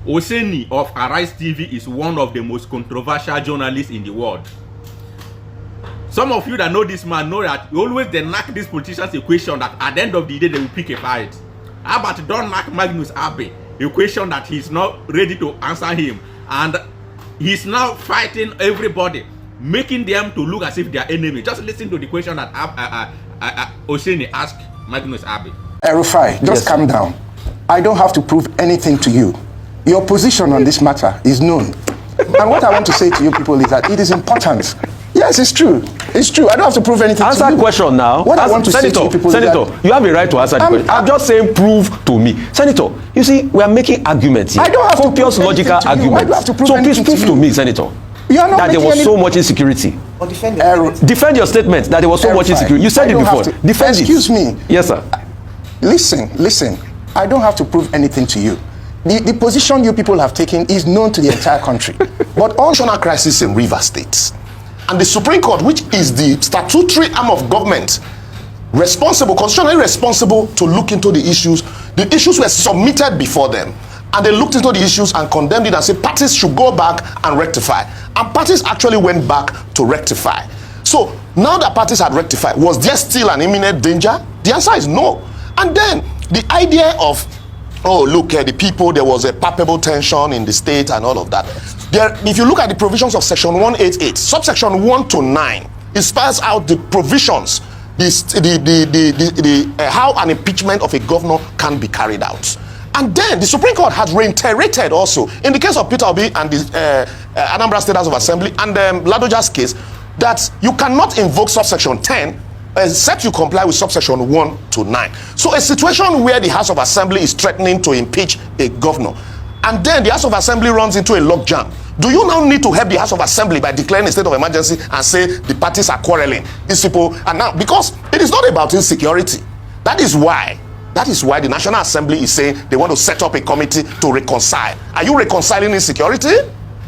Oseni of Arise TV is one of the most controversial journalists in the world. Some of you that know this man know that always they knock these politicians a question that at the end of the day they will pick a fight. How about don't knock Magnus Abe a question that he's not ready to answer him, and he's now fighting everybody, making them to look as if they are enemy. Just listen to the question that Oseni asked Magnus Abe. Rufai, just calm down. I don't have to prove anything to you. Your position on this matter is known. And what I want to say to you people is that it is important. Yes, it's true. It's true. I don't have to prove anything answer to you. Answer question now. What I want to say to you people Senator, is that, you have a right to answer the question. I'm just saying prove to me. Senator, you see, we are making arguments here. I don't have copious to prove logical anything to you. arguments. Why do I have to prove so please anything prove to me, Senator, that there was so much insecurity. Defend your statement that there was so much insecurity. You said it before. Defend it. Excuse me. Yes, sir. Listen. I don't have to prove anything to you. The position you people have taken is known to the entire country. But all national crisis in Rivers State, and the Supreme Court, which is the statutory arm of government, constitutionally responsible to look into the issues were submitted before them, and they looked into the issues and condemned it and said parties should go back and rectify. And parties actually went back to rectify. So now that parties had rectified, was there still an imminent danger? The answer is no. And then the idea of, oh, look, the people, there was a palpable tension in the state and all of that. If you look at the provisions of Section 188, subsection 1 to 9, it spells out the provisions, how an impeachment of a governor can be carried out. And then the Supreme Court has reiterated also, in the case of Peter Obi and the Anambra State House of Assembly and Ladoja's case, that you cannot invoke subsection 10 except you comply with subsection 1 to 9. So a situation where the House of Assembly is threatening to impeach a governor, and then the House of Assembly runs into a logjam, do you now need to help the House of Assembly by declaring a state of emergency and say the parties are quarreling? These people are now, because it is not about insecurity. That is why the National Assembly is saying they want to set up a committee to reconcile. Are you reconciling insecurity?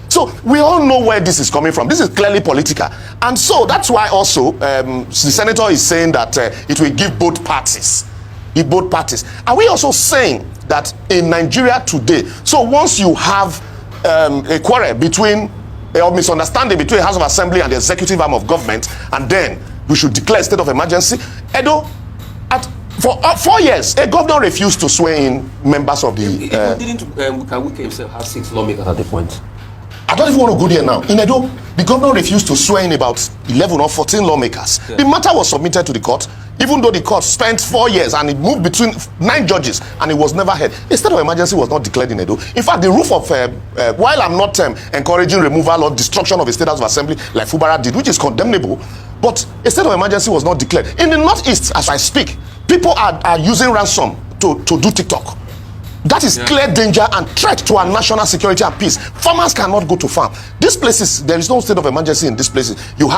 So we all know where this is coming from. This is clearly political. And so that's why also the senator is saying that it will give both parties. Are we also saying that in Nigeria today, so once you have a quarrel between, or misunderstanding between the House of Assembly and the executive arm of government, and then we should declare a state of emergency? Edo, for 4 years, a governor refused to swear in members of the... Didn't Wike himself have 6 lawmakers at the point? I don't even want to go there now. In Edo, the governor refused to swear in about 11 or 14 lawmakers. Yeah. The matter was submitted to the court, even though the court spent 4 years and it moved between 9 judges and it was never heard. A state of emergency was not declared in Edo. In fact, the roof of, while I'm not encouraging removal or destruction of a state house of assembly like Fubara did, which is condemnable, but a state of emergency was not declared. In the Northeast, as I speak, people are using ransom to do TikTok. That is clear danger and threat to our national security and peace. Farmers cannot go to farm. These places, there is no state of emergency in these places. You have